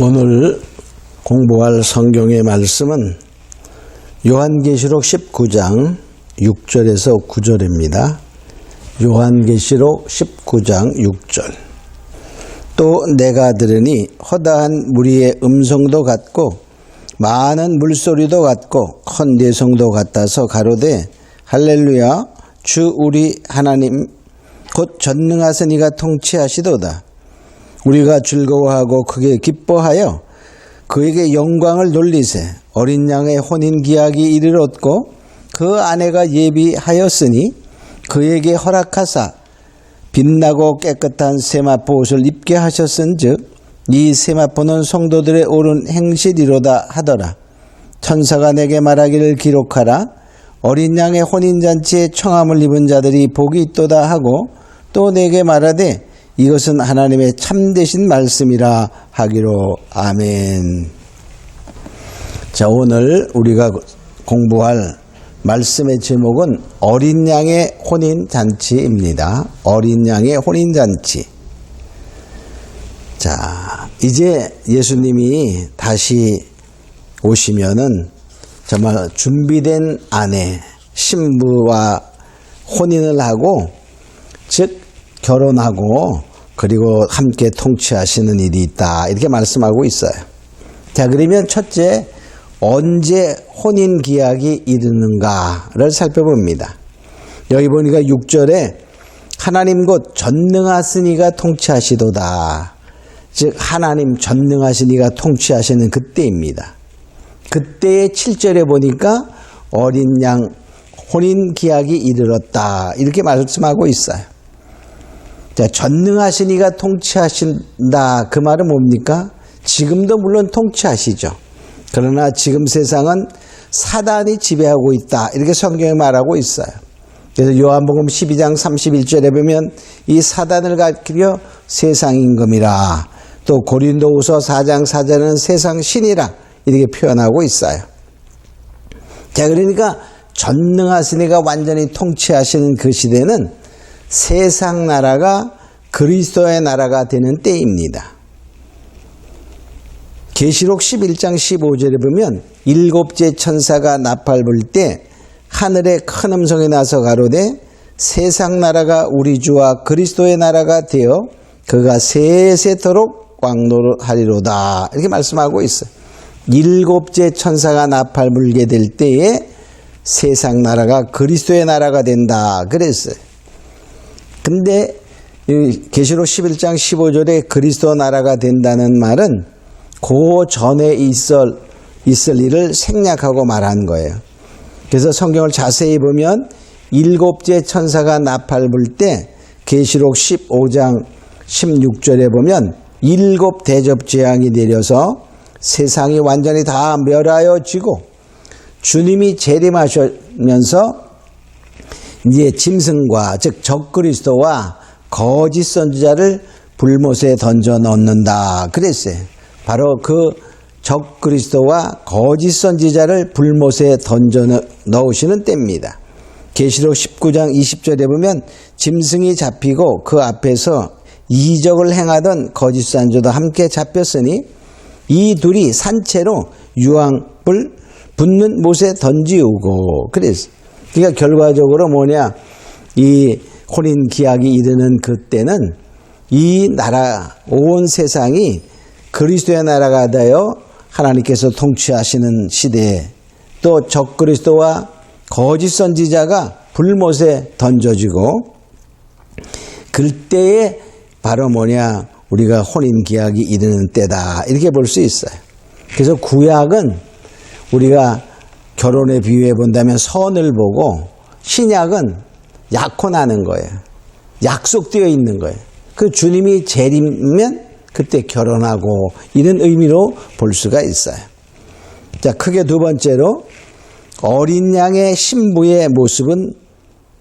오늘 공부할 성경의 말씀은 요한계시록 19장 6절에서 9절입니다. 요한계시록 19장 6절. 또 내가 들으니 허다한 무리의 음성도 같고 많은 물소리도 같고 큰 대성도 같아서 가로되 할렐루야 주 우리 하나님 곧 전능하시니가 통치하시도다. 우리가 즐거워하고 크게 기뻐하여 그에게 영광을 돌리세. 어린 양의 혼인 기약이 이르렀고 그 아내가 예비하였으니 그에게 허락하사 빛나고 깨끗한 세마포 옷을 입게 하셨은즉 이 세마포는 성도들의 옳은 행실이로다 하더라. 천사가 내게 말하기를 기록하라. 어린 양의 혼인잔치에 청함을 입은 자들이 복이 있도다 하고 또 내게 말하되 이것은 하나님의 참되신 말씀이라 하기로. 아멘. 자, 오늘 우리가 공부할 말씀의 제목은 어린 양의 혼인잔치입니다. 어린 양의 혼인잔치. 자, 이제 예수님이 다시 오시면은 정말 준비된 아내, 신부와 혼인을 하고, 즉 결혼하고 그리고 함께 통치하시는 일이 있다, 이렇게 말씀하고 있어요. 자, 그러면 첫째, 언제 혼인 기약이 이르는가를 살펴봅니다. 여기 보니까 6절에 하나님 곧 전능하시니가 통치하시도다. 즉 하나님 전능하시니가 통치하시는 그때입니다. 그때의 7절에 보니까 어린 양 혼인 기약이 이르렀다, 이렇게 말씀하고 있어요. 자, 전능하시니가 통치하신다, 그 말은 뭡니까? 지금도 물론 통치하시죠. 그러나 지금 세상은 사단이 지배하고 있다, 이렇게 성경에 말하고 있어요. 그래서 요한복음 12장 31절에 보면 이 사단을 가리켜 세상 임금이라, 또 고린도후서 4장 4절에는 세상 신이라 이렇게 표현하고 있어요. 자, 그러니까 전능하시니가 완전히 통치하시는 그 시대는 세상 나라가 그리스도의 나라가 되는 때입니다. 계시록 11장 15절에 보면 일곱째 천사가 나팔 불 때 하늘에 큰 음성이 나서 가로되 세상 나라가 우리 주와 그리스도의 나라가 되어 그가 세세토록 왕노하리로다, 이렇게 말씀하고 있어요. 일곱째 천사가 나팔 불게 될 때에 세상 나라가 그리스도의 나라가 된다 그랬어요. 근데 계시록 11장 15절에 그리스도 나라가 된다는 말은 그 전에 있을 일을 생략하고 말한 거예요. 그래서 성경을 자세히 보면 일곱째 천사가 나팔 불 때 계시록 15장 16절에 보면 일곱 대접 재앙이 내려서 세상이 완전히 다 멸하여지고 주님이 재림하시면서 이제 짐승과 즉 적그리스도와 거짓 선지자를 불못에 던져 넣는다 그랬어요. 바로 그 적그리스도와 거짓 선지자를 불못에 던져 넣으시는 때입니다. 계시록 19장 20절에 보면 짐승이 잡히고 그 앞에서 이적을 행하던 거짓 선지자도 함께 잡혔으니 이 둘이 산채로 유황불 붙는 못에 던지우고 그랬어요. 그러니까 결과적으로 뭐냐, 이 혼인 기약이 이르는 그때는 이 나라, 온 세상이 그리스도의 나라가 되어 하나님께서 통치하시는 시대에 또 적그리스도와 거짓 선지자가 불못에 던져지고 그때에 바로 뭐냐, 우리가 혼인 기약이 이르는 때다, 이렇게 볼 수 있어요. 그래서 구약은 우리가 결혼에 비유해 본다면 선을 보고, 신약은 약혼하는 거예요. 약속되어 있는 거예요. 그 주님이 재림면 그때 결혼하고, 이런 의미로 볼 수가 있어요. 자, 크게 두 번째로 어린 양의 신부의 모습은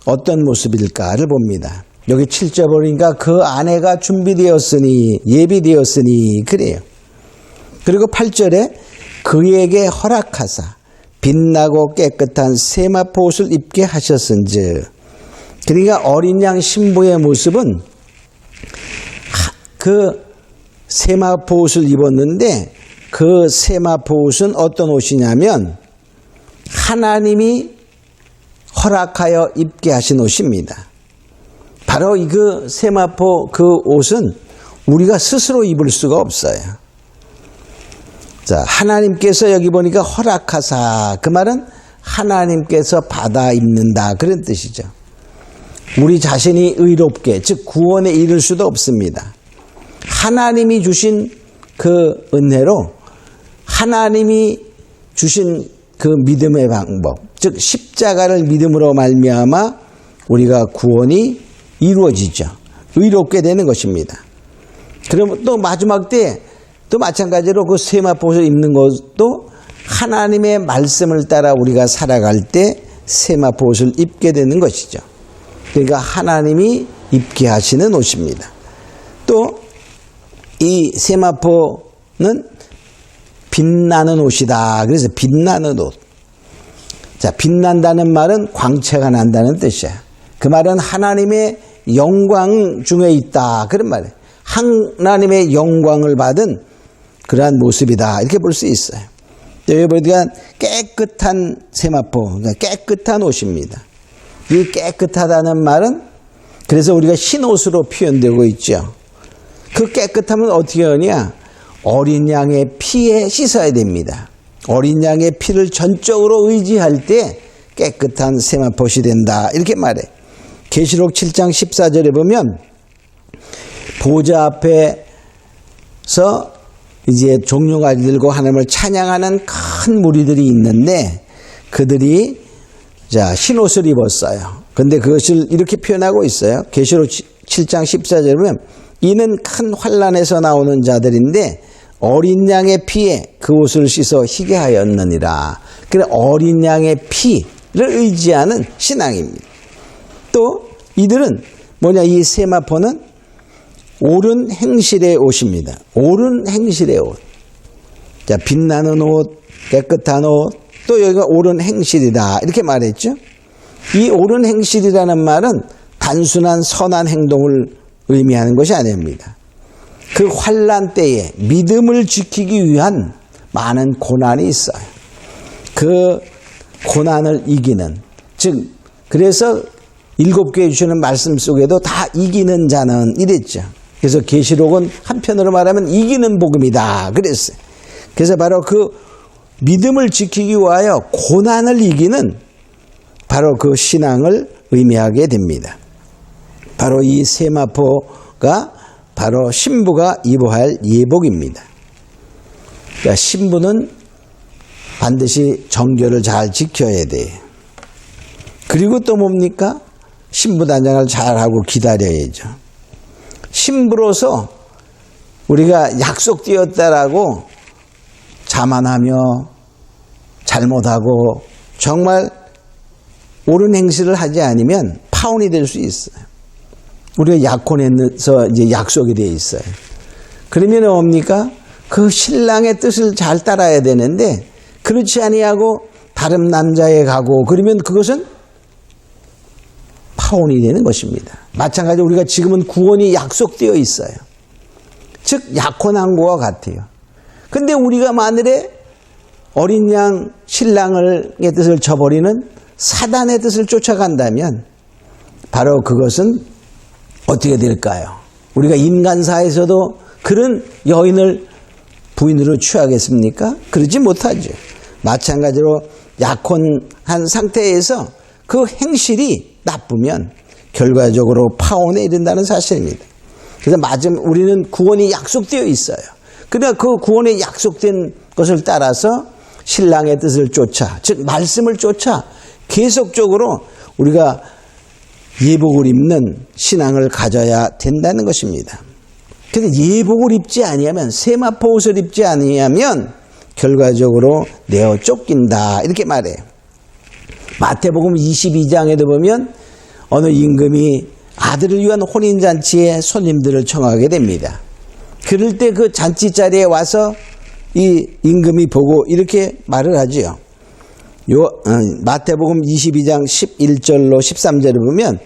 어떤 모습일까를 봅니다. 여기 7절 보니까 그 아내가 준비되었으니, 예비되었으니 그래요. 그리고 8절에 그에게 허락하사 빛나고 깨끗한 세마포 옷을 입게 하셨은즉. 그러니까 어린 양 신부의 모습은 그 세마포 옷을 입었는데 그 세마포 옷은 어떤 옷이냐면 하나님이 허락하여 입게 하신 옷입니다. 바로 그 세마포 그 옷은 우리가 스스로 입을 수가 없어요. 자, 하나님께서 여기 보니까 허락하사, 그 말은 하나님께서 받아 입는다, 그런 뜻이죠. 우리 자신이 의롭게, 즉 구원에 이를 수도 없습니다. 하나님이 주신 그 은혜로 하나님이 주신 그 믿음의 방법, 즉 십자가를 믿음으로 말미암아 우리가 구원이 이루어지죠. 의롭게 되는 것입니다. 그러면 또 마지막 때 또 마찬가지로 그 세마포 옷을 입는 것도 하나님의 말씀을 따라 우리가 살아갈 때 세마포 옷을 입게 되는 것이죠. 그러니까 하나님이 입게 하시는 옷입니다. 또 이 세마포는 빛나는 옷이다. 그래서 빛나는 옷. 자, 빛난다는 말은 광채가 난다는 뜻이야. 그 말은 하나님의 영광 중에 있다, 그런 말이에요. 하나님의 영광을 받은 그러한 모습이다, 이렇게 볼 수 있어요. 여기 보니까 깨끗한 세마포, 그러니까 깨끗한 옷입니다. 이 깨끗하다는 말은 그래서 우리가 흰 옷으로 표현되고 있죠. 그 깨끗함은 어떻게 하냐? 어린 양의 피에 씻어야 됩니다. 어린 양의 피를 전적으로 의지할 때 깨끗한 세마포이 된다, 이렇게 말해. 계시록 7장 14절에 보면 보좌 앞에서 이제 종려가지 들고 하나님을 찬양하는 큰 무리들이 있는데 그들이 자, 흰 옷을 입었어요. 근데 그것을 이렇게 표현하고 있어요. 계시록 7장 14절에 보면 이는 큰 환난에서 나오는 자들인데 어린 양의 피에 그 옷을 씻어 희게 하였느니라. 그래, 어린 양의 피를 의지하는 신앙입니다. 또 이들은 뭐냐, 이 세마포는 옳은 행실의 옷입니다. 옳은 행실의 옷. 자, 빛나는 옷, 깨끗한 옷, 또 여기가 옳은 행실이다, 이렇게 말했죠. 이 옳은 행실이라는 말은 단순한 선한 행동을 의미하는 것이 아닙니다. 그 환난 때에 믿음을 지키기 위한 많은 고난이 있어요. 그 고난을 이기는, 즉 그래서 7교회 주시는 말씀 속에도 다 이기는 자는 이랬죠. 그래서 계시록은 한편으로 말하면 이기는 복음이다 그랬어요. 그래서 바로 그 믿음을 지키기 위하여 고난을 이기는 바로 그 신앙을 의미하게 됩니다. 바로 이 세마포가 바로 신부가 입어야 할 예복입니다. 그러니까 신부는 반드시 정결을 잘 지켜야 돼요. 그리고 또 뭡니까? 신부 단장을 잘하고 기다려야죠. 신부로서 우리가 약속되었다라고 자만하며 잘못하고 정말 옳은 행실을 하지 않으면 파혼이 될 수 있어요. 우리가 약혼에서 이제 약속이 되어 있어요. 그러면 뭡니까? 그 신랑의 뜻을 잘 따라야 되는데 그렇지 아니하고 다른 남자에 가고 그러면 그것은 파혼이 되는 것입니다. 마찬가지로 우리가 지금은 구원이 약속되어 있어요. 즉 약혼한 것과 같아요. 근데 우리가 만일에 어린 양 신랑의 뜻을 저버리는 사단의 뜻을 쫓아간다면 바로 그것은 어떻게 될까요? 우리가 인간사에서도 그런 여인을 부인으로 취하겠습니까? 그러지 못하죠. 마찬가지로 약혼한 상태에서 그 행실이 나쁘면 결과적으로 파혼에 이른다는 사실입니다. 그래서 우리는 구원이 약속되어 있어요. 그러니까 그 구원에 약속된 것을 따라서 신랑의 뜻을 쫓아, 즉 말씀을 쫓아 계속적으로 우리가 예복을 입는 신앙을 가져야 된다는 것입니다. 그런데 예복을 입지 아니하면, 세마포 옷을 입지 아니하면 결과적으로 내어 쫓긴다, 이렇게 말해요. 마태복음 22장에도 보면 어느 임금이 아들을 위한 혼인잔치에 손님들을 청하게 됩니다. 그럴 때 그 잔치 자리에 와서 이 임금이 보고 이렇게 말을 하지요. 마태복음 22장 11절로 13절을 보면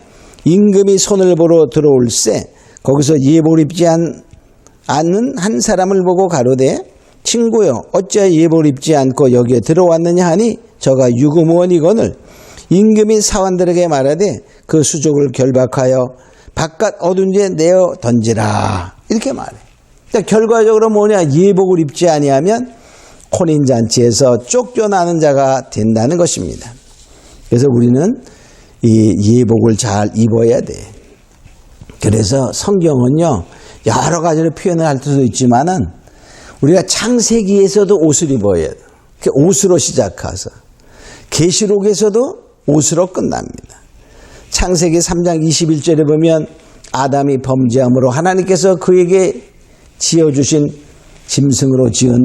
임금이 손을 보러 들어올세 거기서 예복을 입지 아는 한 사람을 보고 가로되 친구여 어찌하여 예복을 입지 않고 여기에 들어왔느냐 하니 저가 유구무원이거늘 임금이 사환들에게 말하되 그 수족을 결박하여 바깥 어두운 데에 내어 던지라 이렇게 말해. 그러니까 결과적으로 뭐냐, 예복을 입지 아니하면 혼인잔치에서 쫓겨나는 자가 된다는 것입니다. 그래서 우리는 이 예복을 잘 입어야 돼. 그래서 성경은요 여러 가지로 표현을 할 수도 있지만은 우리가 창세기에서도 옷을 입어야 돼. 옷으로 시작해서 계시록에서도 옷으로 끝납니다. 창세기 3장 21절에 보면 아담이 범죄함으로 하나님께서 그에게 지어주신 짐승으로 지은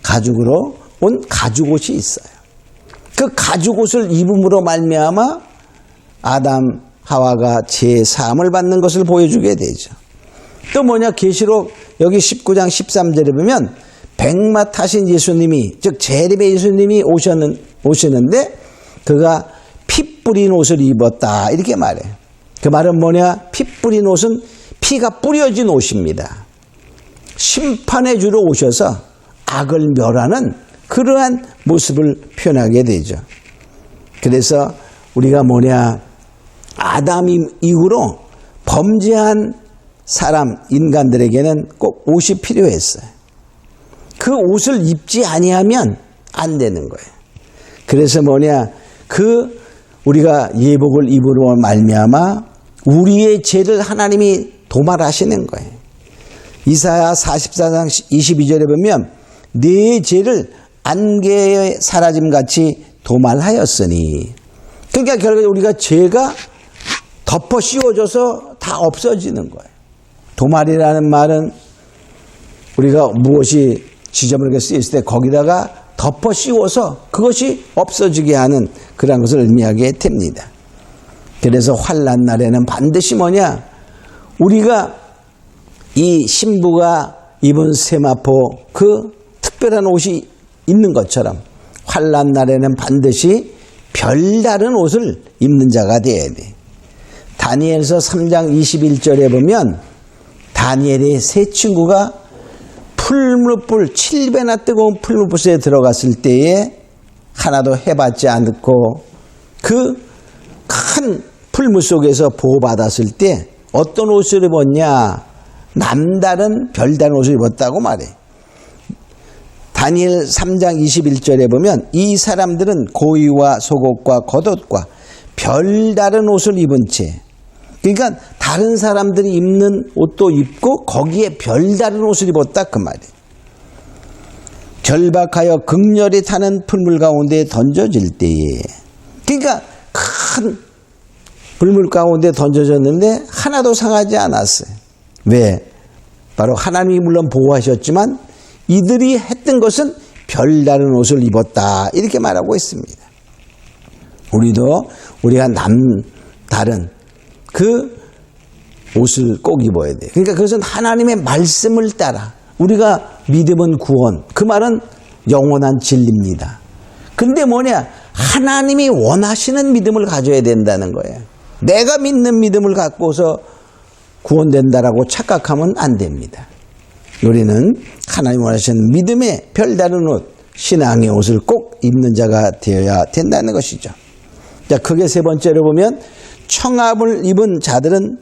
가죽으로 온 가죽옷이 있어요. 그 가죽옷을 입음으로 말미암아 아담 하와가 제사함을 받는 것을 보여주게 되죠. 또 뭐냐, 계시록 여기 19장 13절에 보면 백마 타신 예수님이, 즉 재림의 예수님이 오셨는데 그가 피 뿌린 옷을 입었다 이렇게 말해. 그 말은 뭐냐, 피 뿌린 옷은 피가 뿌려진 옷입니다. 심판의 주로 오셔서 악을 멸하는 그러한 모습을 표현하게 되죠. 그래서 우리가 뭐냐, 아담 이후로 범죄한 사람, 인간들에게는 꼭 옷이 필요했어요. 그 옷을 입지 아니하면 안 되는 거예요. 그래서 뭐냐, 우리가 예복을 입으로 말미암아 우리의 죄를 하나님이 도말하시는 거예요. 이사야 44장 22절에 보면 네 죄를 안개에 사라짐같이 도말하였으니, 그러니까 결국 우리가 죄가 덮어 씌워져서 다 없어지는 거예요. 도말이라는 말은 우리가 무엇이 지저분하게 쓰였을 때 거기다가 덮어 씌워서 그것이 없어지게 하는 그런 것을 의미하게 됩니다. 그래서 환난 날에는 반드시 뭐냐, 우리가 이 신부가 입은 세마포 그 특별한 옷이 있는 것처럼 환난 날에는 반드시 별다른 옷을 입는 자가 되어야 돼. 다니엘서 3장 21절에 보면 다니엘의 세 친구가 풀무불 7배나 뜨거운 풀무불에 들어갔을 때에 하나도 해받지 않고 그 큰 풀무 속에서 보호받았을 때 어떤 옷을 입었냐, 남다른 별다른 옷을 입었다고 말해. 다니엘 3장 21절에 보면 이 사람들은 고위와 속옷과 겉옷과 별다른 옷을 입은 채, 그러니까 다른 사람들이 입는 옷도 입고 거기에 별다른 옷을 입었다 그 말이에요. 결박하여 극렬히 타는 풀물 가운데 던져질 때에, 그러니까 큰 불물 가운데 던져졌는데 하나도 상하지 않았어요. 왜? 바로 하나님이 물론 보호하셨지만 이들이 했던 것은 별다른 옷을 입었다 이렇게 말하고 있습니다. 우리가 남다른 그 옷을 꼭 입어야 돼. 그러니까 그것은 하나님의 말씀을 따라, 우리가 믿음은 구원, 그 말은 영원한 진리입니다. 근데 뭐냐, 하나님이 원하시는 믿음을 가져야 된다는 거예요. 내가 믿는 믿음을 갖고서 구원된다라고 착각하면 안 됩니다. 우리는 하나님 원하시는 믿음의 별다른 옷, 신앙의 옷을 꼭 입는 자가 되어야 된다는 것이죠. 자, 크게 세 번째로 보면 청함을 입은 자들은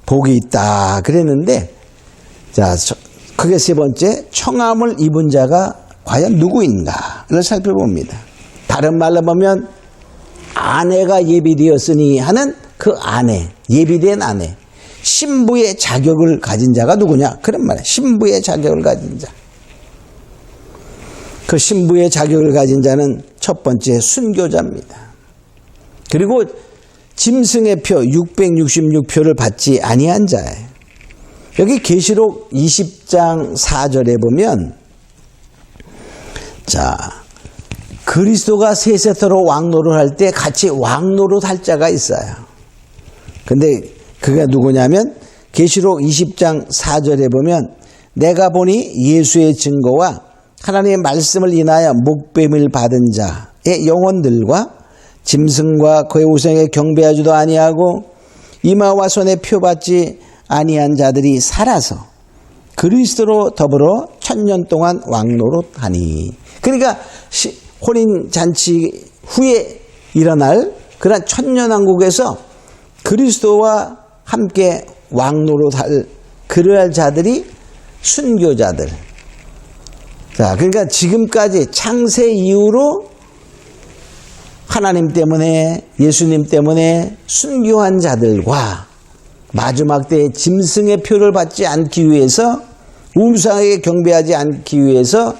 복이 있다 그랬는데, 자, 크게 세 번째, 청함을 입은 자가 과연 누구인가를 살펴봅니다. 다른 말로 보면 아내가 예비되었으니 하는 그 아내, 예비된 아내, 신부의 자격을 가진 자가 누구냐? 그런 말이에요. 신부의 자격을 가진 자. 그 신부의 자격을 가진 자는 첫 번째 순교자입니다. 그리고 짐승의 표 666표를 받지 아니한 자예요. 여기 계시록 20장 4절에 보면, 자, 그리스도가 세세토로 왕노를 할 때 같이 왕노릇 할 자가 있어요. 근데 그가 누구냐면 계시록 20장 4절에 보면 내가 보니 예수의 증거와 하나님의 말씀을 인하여 목배임을 받은 자의 영혼들과 짐승과 그의 우상에 경배하지도 아니하고 이마와 손에 표받지 아니한 자들이 살아서 그리스도로 더불어 1000년 동안 왕노릇하니. 그러니까 혼인잔치 후에 일어날 그러한 천년왕국에서 그리스도와 함께 왕노릇할 그러할 자들이 순교자들. 자, 그러니까 지금까지 창세 이후로 하나님 때문에, 예수님 때문에 순교한 자들과 마지막 때에 짐승의 표를 받지 않기 위해서, 우상에게 경배하지 않기 위해서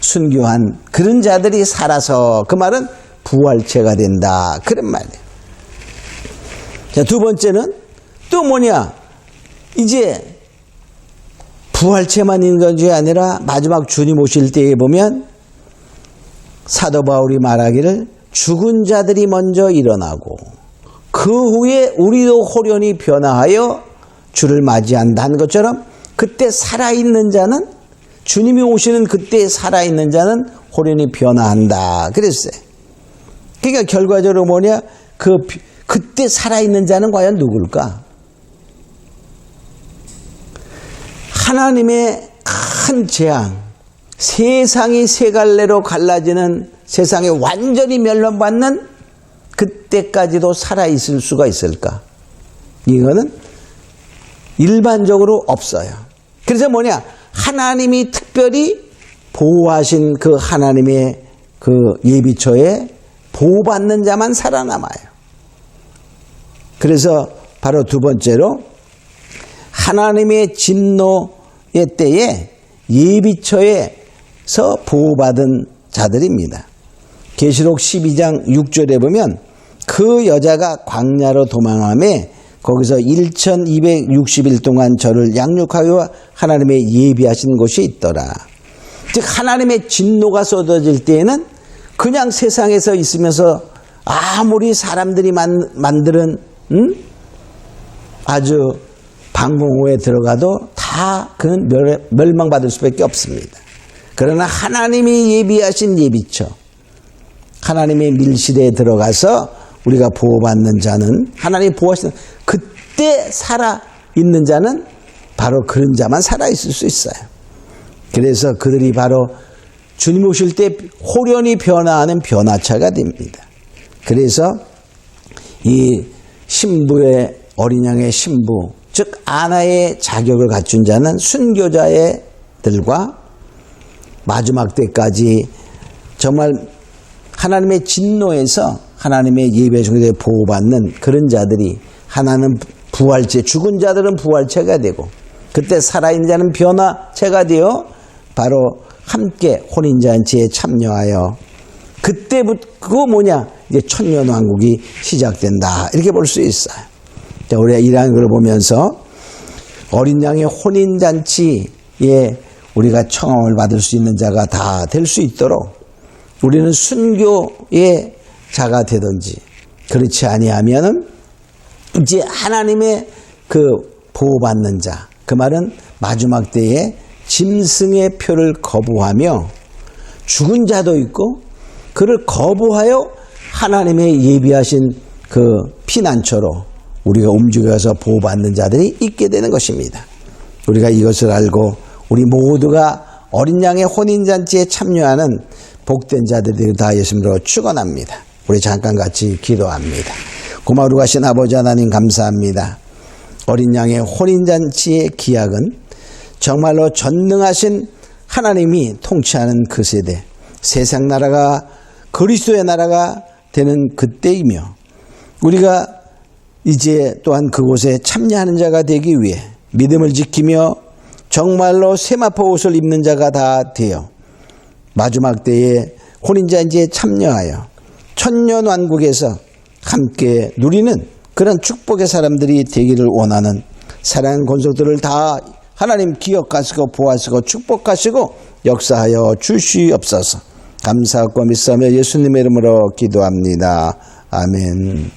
순교한 그런 자들이 살아서, 그 말은 부활체가 된다, 그런 말이에요. 자, 두 번째는 또 뭐냐? 이제 부활체만 있는 것이 아니라 마지막 주님 오실 때에 보면 사도 바울이 말하기를 죽은 자들이 먼저 일어나고 그 후에 우리도 호련히 변화하여 주를 맞이한다는 것처럼, 그때 살아있는 자는, 주님이 오시는 그때 살아있는 자는 호련히 변화한다 그랬어요. 그러니까 결과적으로 뭐냐? 그때 살아있는 자는 과연 누굴까? 하나님의 큰 재앙, 세상이 세 갈래로 갈라지는, 세상에 완전히 멸망받는 그때까지도 살아있을 수가 있을까? 이거는 일반적으로 없어요. 그래서 뭐냐? 하나님이 특별히 보호하신 그 하나님의 그 예비처에 보호받는 자만 살아남아요. 그래서 바로 두 번째로 하나님의 진노의 때에 예비처에서 보호받은 자들입니다. 계시록 12장 6절에 보면 그 여자가 광야로 도망하며 거기서 1260일 동안 저를 양육하여 하나님의 예비하신 곳이 있더라. 즉 하나님의 진노가 쏟아질 때에는 그냥 세상에서 있으면서 아무리 사람들이 만드는 아주 방공호에 들어가도 다 그는 멸망받을 수밖에 없습니다. 그러나 하나님이 예비하신 예비처, 하나님의 밀실에 들어가서 우리가 보호받는 자는, 하나님이 보호하시는 그때 살아있는 자는 바로 그런 자만 살아있을 수 있어요. 그래서 그들이 바로 주님 오실 때 호련히 변화하는 변화차가 됩니다. 그래서 이 신부의, 어린 양의 신부, 즉 아나의 자격을 갖춘 자는 순교자들과 마지막 때까지 정말 하나님의 진노에서 하나님의 예배 중에 보호받는 그런 자들이, 하나는 부활체, 죽은 자들은 부활체가 되고 그때 살아있는 자는 변화체가 되어 바로 함께 혼인잔치에 참여하여 그때부터 그거 뭐냐? 이제 천년왕국이 시작된다, 이렇게 볼 수 있어요. 자, 우리가 이러한 걸 보면서 어린 양의 혼인잔치에 우리가 청함을 받을 수 있는 자가 다 될 수 있도록 우리는 순교의 자가 되든지, 그렇지 아니하면은 이제 하나님의 그 보호받는 자, 그 말은 마지막 때에 짐승의 표를 거부하며 죽은 자도 있고 그를 거부하여 하나님의 예비하신 그 피난처로 우리가 움직여서 보호받는 자들이 있게 되는 것입니다. 우리가 이것을 알고 우리 모두가 어린 양의 혼인잔치에 참여하는 복된 자들이 다 예수님으로 축원합니다. 우리 잠깐 같이 기도합니다. 고마우신 아버지 하나님, 감사합니다. 어린 양의 혼인잔치의 기약은 정말로 전능하신 하나님이 통치하는 그 세대, 세상 나라가 그리스도의 나라가 되는 그때이며, 우리가 이제 또한 그곳에 참여하는 자가 되기 위해 믿음을 지키며 정말로 세마포 옷을 입는 자가 다 되어 마지막 때에 혼인잔치에 참여하여 천년왕국에서 함께 누리는 그런 축복의 사람들이 되기를 원하는 사랑하는 권속들을 다 하나님 기억하시고 보호하시고 축복하시고 역사하여 주시옵소서. 감사하고 믿사며 예수님의 이름으로 기도합니다. 아멘.